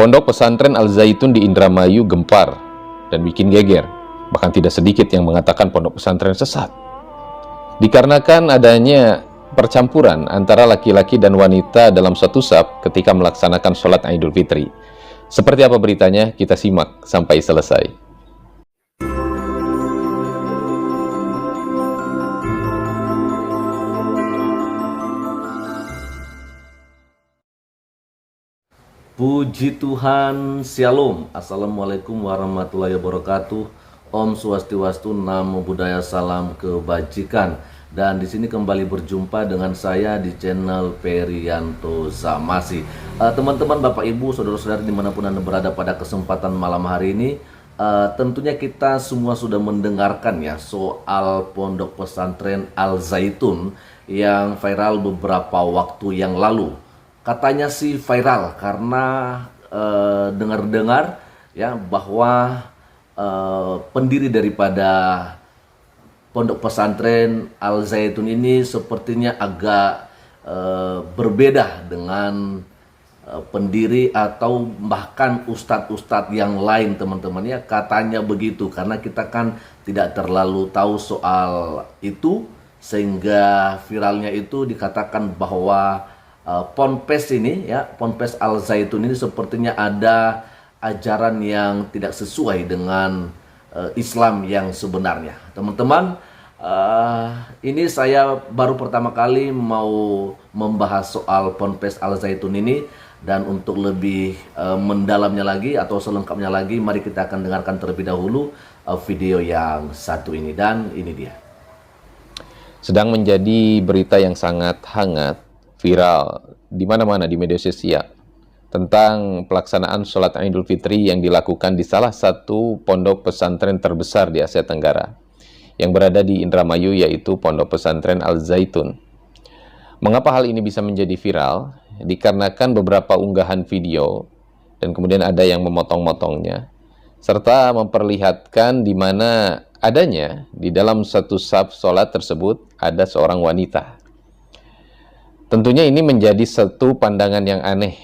Pondok pesantren Al-Zaitun di Indramayu gempar dan bikin geger. Bahkan tidak sedikit yang mengatakan pondok pesantren sesat. Dikarenakan adanya percampuran antara laki-laki dan wanita dalam satu saf ketika melaksanakan sholat Idul Fitri. Seperti apa beritanya? Kita simak sampai selesai. Puji Tuhan, Shalom, Assalamualaikum warahmatullahi wabarakatuh. Om Swastiastu, Namo Buddhaya, salam kebajikan. Dan di sini kembali berjumpa dengan saya di channel Perianto Zamasi. Teman-teman, Bapak Ibu, saudara-saudari dimanapun Anda berada pada kesempatan malam hari ini, tentunya kita semua sudah mendengarkan ya soal pondok pesantren Al-Zaitun yang viral beberapa waktu yang lalu. Katanya sih viral karena dengar-dengar ya bahwa pendiri daripada pondok pesantren Al-Zaitun ini sepertinya agak berbeda dengan pendiri atau bahkan ustadz-ustadz yang lain, teman-teman ya. Katanya begitu karena kita kan tidak terlalu tahu soal itu, sehingga viralnya itu dikatakan bahwa Ponpes ini ya, Ponpes Al-Zaitun ini sepertinya ada ajaran yang tidak sesuai dengan Islam yang sebenarnya. Teman-teman, ini saya baru pertama kali mau membahas soal Ponpes Al-Zaitun ini, dan untuk lebih mendalamnya lagi atau selengkapnya lagi, mari kita akan dengarkan terlebih dahulu video yang satu ini, dan ini dia. Sedang menjadi berita yang sangat hangat, viral di mana-mana di media sosial tentang pelaksanaan sholat Idul Fitri yang dilakukan di salah satu pondok pesantren terbesar di Asia Tenggara yang berada di Indramayu, yaitu Pondok Pesantren Al-Zaitun. Mengapa hal ini bisa menjadi viral? Dikarenakan beberapa unggahan video dan kemudian ada yang memotong-motongnya serta memperlihatkan di mana adanya di dalam satu saf sholat tersebut ada seorang wanita. Tentunya ini menjadi satu pandangan yang aneh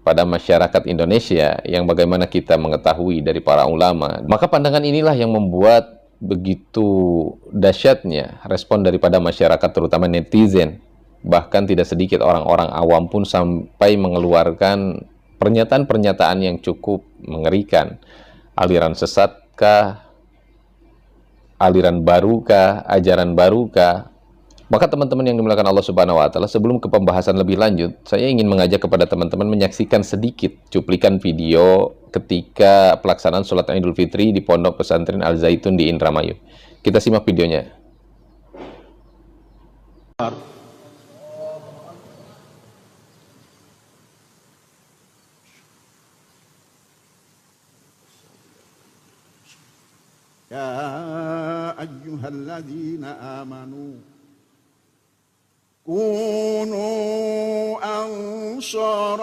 pada masyarakat Indonesia yang bagaimana kita mengetahui dari para ulama. Maka pandangan inilah yang membuat begitu dahsyatnya respon daripada masyarakat, terutama netizen. Bahkan tidak sedikit orang-orang awam pun sampai mengeluarkan pernyataan-pernyataan yang cukup mengerikan. Aliran sesatkah? Aliran barukah? Ajaran barukah? Maka teman-teman yang dimuliakan Allah Subhanahu wa Ta'ala, sebelum ke pembahasan lebih lanjut, saya ingin mengajak kepada teman-teman menyaksikan sedikit cuplikan video ketika pelaksanaan sholat Idul Fitri di Pondok Pesantren Al-Zaitun di Indramayu. Kita simak videonya. Ya ayyuhalladzina amanu kunu ansarallah.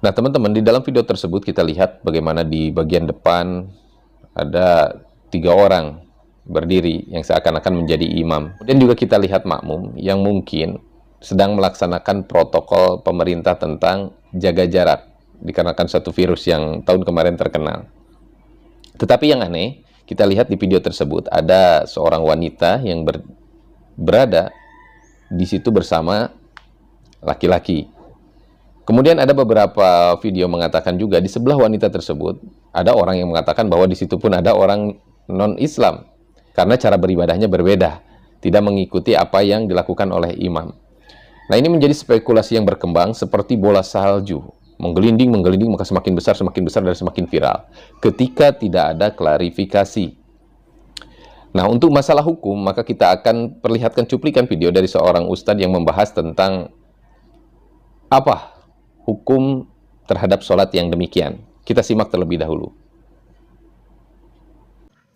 Nah teman-teman, di dalam video tersebut kita lihat bagaimana di bagian depan ada 3 orang berdiri yang seakan-akan menjadi imam. Kemudian juga kita lihat makmum yang mungkin sedang melaksanakan protokol pemerintah tentang jaga jarak dikarenakan satu virus yang tahun kemarin terkenal. Tetapi yang aneh, kita lihat di video tersebut ada seorang wanita yang berada di situ bersama laki-laki. Kemudian ada beberapa video mengatakan juga di sebelah wanita tersebut ada orang yang mengatakan bahwa di situ pun ada orang non-Islam karena cara beribadahnya berbeda, tidak mengikuti apa yang dilakukan oleh imam. Nah, ini menjadi spekulasi yang berkembang seperti bola salju, menggelinding, maka semakin besar, dan semakin viral ketika tidak ada klarifikasi. Nah, untuk masalah hukum, maka kita akan perlihatkan cuplikan video dari seorang ustadz yang membahas tentang apa hukum terhadap sholat yang demikian. Kita simak terlebih dahulu.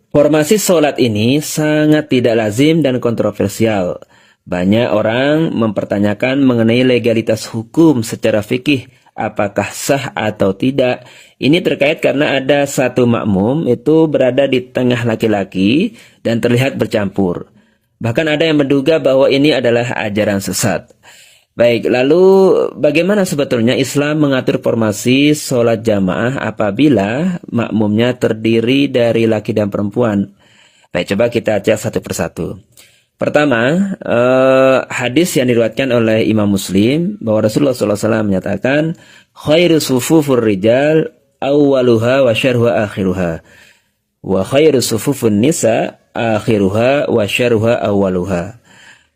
Formasi sholat ini sangat tidak lazim dan kontroversial. Banyak orang mempertanyakan mengenai legalitas hukum secara fikih, apakah sah atau tidak. Ini terkait karena ada satu makmum itu berada di tengah laki-laki dan terlihat bercampur. Bahkan ada yang menduga bahwa ini adalah ajaran sesat. Baik, lalu bagaimana sebetulnya Islam mengatur formasi sholat jamaah apabila makmumnya terdiri dari laki dan perempuan? Baik, coba kita cek satu persatu. Pertama, hadis yang diriwayatkan oleh Imam Muslim bahwa Rasulullah SAW menyatakan khairu sufufur rijal awwaluha wa syarhuha akhiruha wa khairu sufufun nisa akhiruha wa syarhuha awwaluha.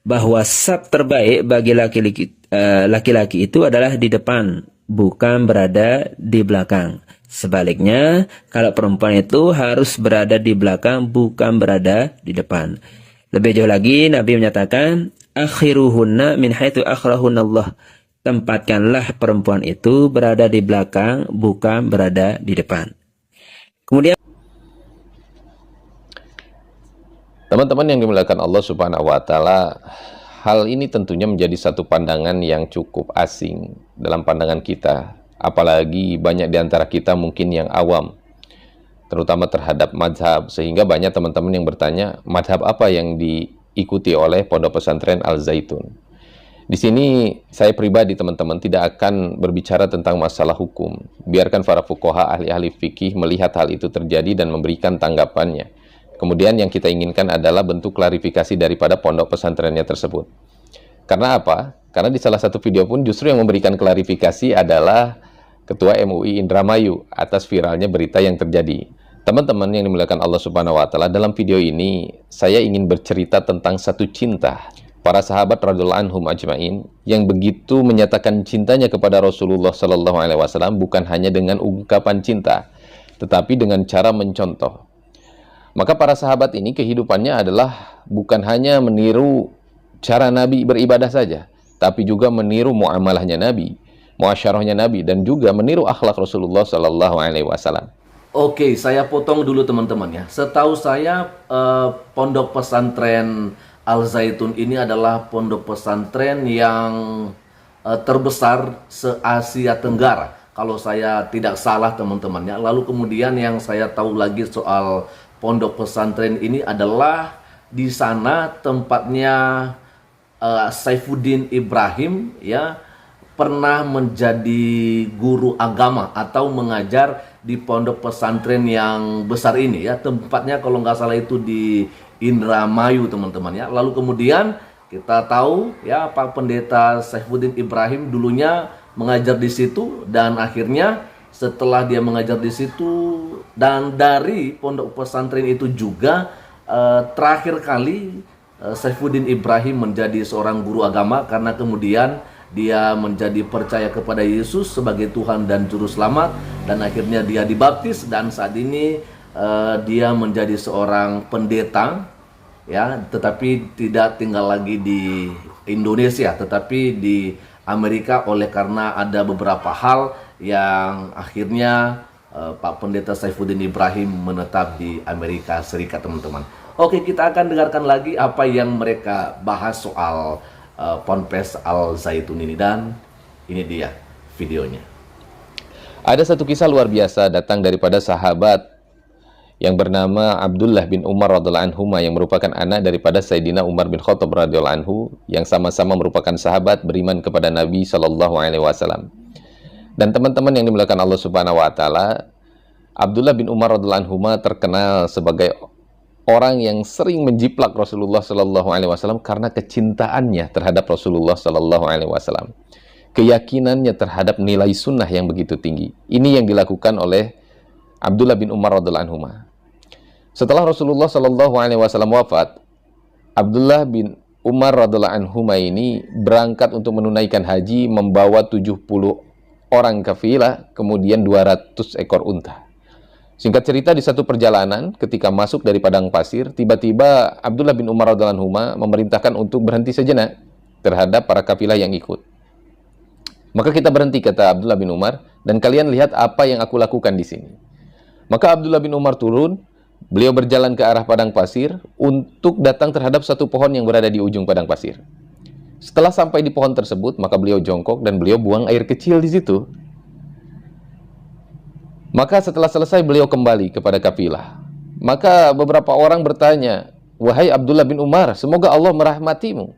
Bahwa saf terbaik bagi laki-laki itu adalah di depan, bukan berada di belakang. Sebaliknya, kalau perempuan itu harus berada di belakang, bukan berada di depan. Lebih jauh lagi, Nabi menyatakan, akhiruhunna min haitsu akhrahunallah. Tempatkanlah perempuan itu berada di belakang, bukan berada di depan. Kemudian, teman-teman yang dimuliakan Allah Subhanahu wa Ta'ala, hal ini tentunya menjadi satu pandangan yang cukup asing dalam pandangan kita, apalagi banyak di antara kita mungkin yang awam, terutama terhadap madhab, sehingga banyak teman-teman yang bertanya, madhab apa yang diikuti oleh Pondok Pesantren Al-Zaitun? Di sini saya pribadi teman-teman tidak akan berbicara tentang masalah hukum. Biarkan para fuqaha, ahli-ahli fikih melihat hal itu terjadi dan memberikan tanggapannya. Kemudian yang kita inginkan adalah bentuk klarifikasi daripada pondok pesantrennya tersebut. Karena apa? Karena di salah satu video pun justru yang memberikan klarifikasi adalah Ketua MUI Indramayu atas viralnya berita yang terjadi. Teman-teman yang dimuliakan Allah Subhanahu wa Ta'ala, dalam video ini saya ingin bercerita tentang satu cinta para sahabat radhiyallahu anhum ajmain yang begitu menyatakan cintanya kepada Rasulullah sallallahu alaihi wasallam bukan hanya dengan ungkapan cinta, tetapi dengan cara mencontoh. Maka para sahabat ini kehidupannya adalah bukan hanya meniru cara Nabi beribadah saja, tapi juga meniru muamalahnya Nabi, muasyarahnya Nabi, dan juga meniru akhlak Rasulullah Sallallahu Alaihi Wasallam. Oke, saya potong dulu teman-teman ya. Setahu saya pondok pesantren Al-Zaitun ini adalah pondok pesantren yang terbesar se-Asia Tenggara. Kalau saya tidak salah teman-teman ya. Lalu kemudian yang saya tahu lagi soal pondok pesantren ini adalah di sana tempatnya Saifuddin Ibrahim ya, pernah menjadi guru agama atau mengajar di pondok pesantren yang besar ini ya. Tempatnya kalau nggak salah itu di Indramayu teman-teman ya. Lalu kemudian kita tahu ya Pak Pendeta Saifuddin Ibrahim dulunya mengajar di situ, dan akhirnya setelah dia mengajar di situ dan dari pondok pesantren itu juga terakhir kali Saifuddin Ibrahim menjadi seorang guru agama, karena kemudian dia menjadi percaya kepada Yesus sebagai Tuhan dan Juru Selamat, dan akhirnya dia dibaptis, dan saat ini dia menjadi seorang pendeta ya, tetapi tidak tinggal lagi di Indonesia tetapi di Amerika, oleh karena ada beberapa hal yang akhirnya Pak Pendeta Saifuddin Ibrahim menetap di Amerika Serikat teman-teman. Oke, kita akan dengarkan lagi apa yang mereka bahas soal Ponpes Al-Zaitun ini, dan ini dia videonya. Ada satu kisah luar biasa datang daripada sahabat yang bernama Abdullah bin Umar radhiyallahu anhu, yang merupakan anak daripada Sayyidina Umar bin Khattab radhiyallahu anhu, yang sama-sama merupakan sahabat beriman kepada Nabi sallallahu alaihi wasallam. Dan teman-teman yang dimuliakan Allah Subhanahu wa Ta'ala, Abdullah bin Umar radhiyallahu anhu terkenal sebagai orang yang sering menjiplak Rasulullah sallallahu alaihi wasallam karena kecintaannya terhadap Rasulullah sallallahu alaihi wasallam. Keyakinannya terhadap nilai sunnah yang begitu tinggi. Ini yang dilakukan oleh Abdullah bin Umar radhiyallahu anhu. Setelah Rasulullah sallallahu alaihi wasallam wafat, Abdullah bin Umar radhiyallahu anhu ini berangkat untuk menunaikan haji membawa 70 orang kafilah, kemudian 200 ekor unta. Singkat cerita, di satu perjalanan ketika masuk dari padang pasir, tiba-tiba Abdullah bin Umar radhiyallahu anhu memerintahkan untuk berhenti sejenak terhadap para kafilah yang ikut. Maka kita berhenti, kata Abdullah bin Umar, dan kalian lihat apa yang aku lakukan di sini. Maka Abdullah bin Umar turun, beliau berjalan ke arah padang pasir untuk datang terhadap satu pohon yang berada di ujung padang pasir. Setelah sampai di pohon tersebut, maka beliau jongkok dan beliau buang air kecil di situ. Maka setelah selesai beliau kembali kepada kafilah. Maka beberapa orang bertanya, "Wahai Abdullah bin Umar, semoga Allah merahmatimu.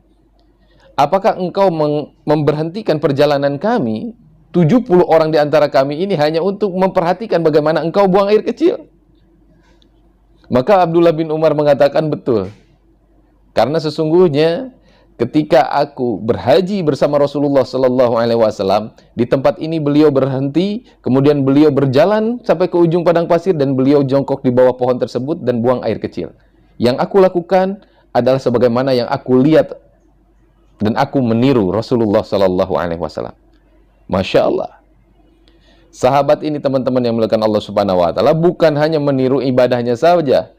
apakah engkau memberhentikan perjalanan kami, 70 orang di antara kami ini hanya untuk memperhatikan bagaimana engkau buang air kecil? Maka Abdullah bin Umar mengatakan, betul. Karena sesungguhnya ketika aku berhaji bersama Rasulullah Sallallahu Alaihi Wasallam, di tempat ini beliau berhenti, kemudian beliau berjalan sampai ke ujung padang pasir dan beliau jongkok di bawah pohon tersebut dan buang air kecil. Yang aku lakukan adalah sebagaimana yang aku lihat dan aku meniru Rasulullah Sallallahu Alaihi Wasallam. Masya Allah. Sahabat ini teman-teman yang melakukan Allah Subhanahu Wa Taala bukan hanya meniru ibadahnya saja,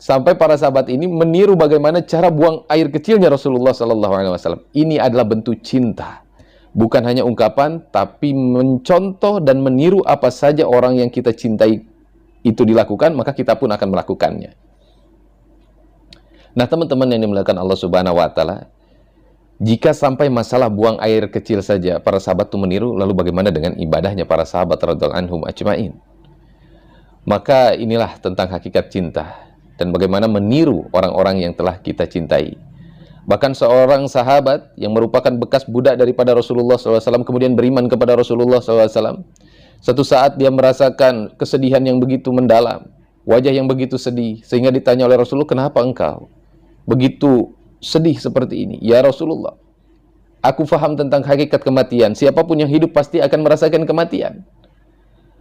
sampai para sahabat ini meniru bagaimana cara buang air kecilnya Rasulullah Sallallahu Alaihi Wasallam. Ini adalah bentuk cinta, bukan hanya ungkapan, tapi mencontoh dan meniru apa saja orang yang kita cintai itu dilakukan, maka kita pun akan melakukannya. Nah, teman-teman yang dimuliakan Allah Subhanahu Wa Taala, jika sampai masalah buang air kecil saja para sahabat itu meniru, lalu bagaimana dengan ibadahnya para sahabat radhiyallahu anhum ajma'in? Maka inilah tentang hakikat cinta dan bagaimana meniru orang-orang yang telah kita cintai. Bahkan seorang sahabat yang merupakan bekas budak daripada Rasulullah SAW kemudian beriman kepada Rasulullah SAW. Satu saat dia merasakan kesedihan yang begitu mendalam, wajah yang begitu sedih, sehingga ditanya oleh Rasulullah, kenapa engkau begitu sedih seperti ini? Ya Rasulullah, aku faham tentang hakikat kematian. Siapapun yang hidup pasti akan merasakan kematian.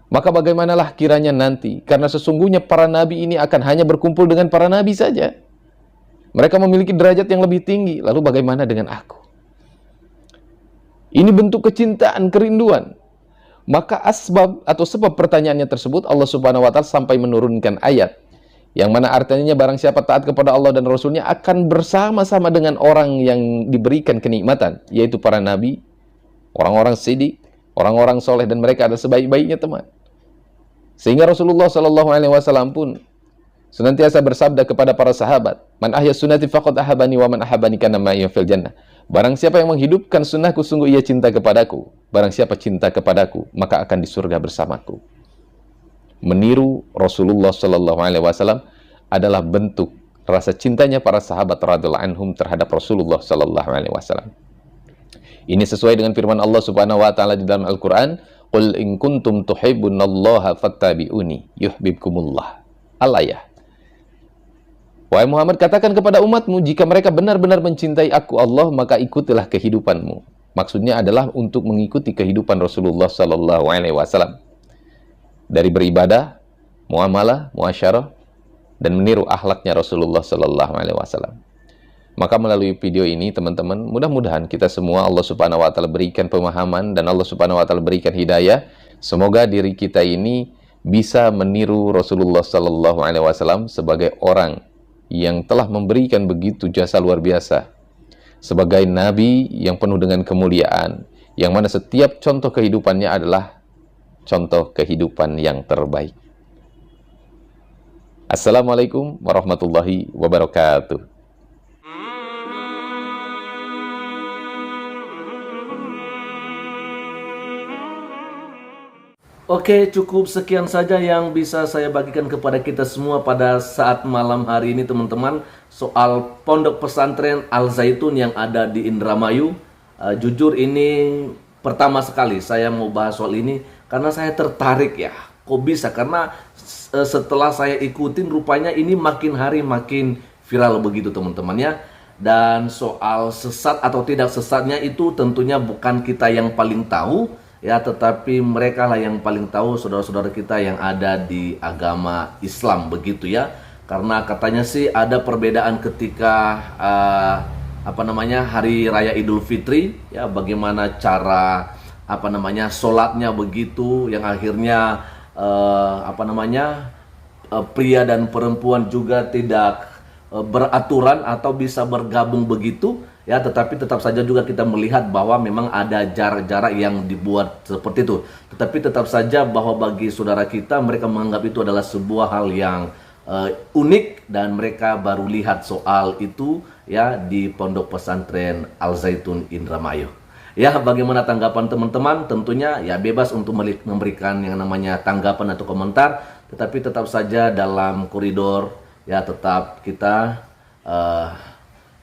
Maka bagaimanalah kiranya nanti? Karena sesungguhnya para nabi ini akan hanya berkumpul dengan para nabi saja. Mereka memiliki derajat yang lebih tinggi. Lalu bagaimana dengan aku? Ini bentuk kecintaan, kerinduan. Maka asbab atau sebab pertanyaannya tersebut, Allah Subhanahu Wa Taala sampai menurunkan ayat yang mana artinya barang siapa taat kepada Allah dan Rasulnya akan bersama-sama dengan orang yang diberikan kenikmatan, yaitu para nabi, orang-orang siddiq, orang-orang soleh, dan mereka adalah sebaik-baiknya teman. Sehingga Rasulullah Sallallahu Alaihi Wasallam pun senantiasa bersabda kepada para sahabat, man ahya sunnati faqad ahabani wa man ahabani kana ma'iya fil jannah. Barang siapa yang menghidupkan sunnahku, sungguh ia cinta kepadaku. Barang siapa cinta kepadaku, maka akan di surga bersamaku. Meniru Rasulullah Sallallahu Alaihi Wasallam adalah bentuk rasa cintanya para sahabat radhiyallahu anhum terhadap Rasulullah Sallallahu Alaihi Wasallam. Ini sesuai dengan firman Allah Subhanahu Wa Taala di dalam Al-Quran, Qul in kuntum tuhibbunallaha fattabi'uni yuhibbukumullah. Al-ayah. Wahai Muhammad, katakan kepada umatmu, jika mereka benar-benar mencintai aku Allah, maka ikutilah kehidupanmu. Maksudnya adalah untuk mengikuti kehidupan Rasulullah Sallallahu Alaihi Wasallam. Dari beribadah, muamalah, muasyarah, dan meniru akhlaknya Rasulullah Sallallahu Alaihi Wasallam. Maka melalui video ini, teman-teman, mudah-mudahan kita semua Allah Subhanahu Wa Taala berikan pemahaman dan Allah Subhanahu Wa Taala berikan hidayah. Semoga diri kita ini bisa meniru Rasulullah Sallallahu Alaihi Wasallam sebagai orang yang telah memberikan begitu jasa luar biasa, sebagai nabi yang penuh dengan kemuliaan, yang mana setiap contoh kehidupannya adalah contoh kehidupan yang terbaik. Assalamualaikum warahmatullahi wabarakatuh. Oke, cukup sekian saja yang bisa saya bagikan kepada kita semua pada saat malam hari ini, teman-teman, soal Pondok Pesantren Al Zaitun yang ada di Indramayu. Jujur ini pertama sekali saya mau bahas soal ini karena saya tertarik ya. Kok bisa? Karena setelah saya ikutin rupanya ini makin hari makin viral begitu, teman-teman ya. Dan soal sesat atau tidak sesatnya itu tentunya bukan kita yang paling tahu ya, tetapi mereka lah yang paling tahu, saudara-saudara kita yang ada di agama Islam begitu ya. Karena katanya sih ada perbedaan ketika hari Raya Idul Fitri ya, bagaimana cara sholatnya begitu, yang akhirnya pria dan perempuan juga tidak beraturan atau bisa bergabung begitu ya, tetapi tetap saja juga kita melihat bahwa memang ada jarak-jarak yang dibuat seperti itu. Tetapi tetap saja bahwa bagi saudara kita, mereka menganggap itu adalah sebuah hal yang unik dan mereka baru lihat soal itu ya di Pondok Pesantren Al Zaitun Indramayu. Ya, bagaimana tanggapan teman-teman? Tentunya ya bebas untuk memberikan yang namanya tanggapan atau komentar, tetapi tetap saja dalam koridor ya, tetap kita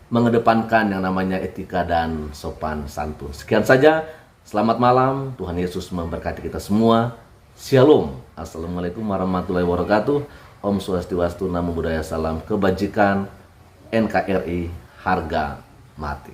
mengedepankan yang namanya etika dan sopan santun. Sekian saja, selamat malam, Tuhan Yesus memberkati kita semua. Shalom, assalamualaikum warahmatullahi wabarakatuh. Om Swastiastu, Namo Buddhaya, salam kebajikan, NKRI, harga mati.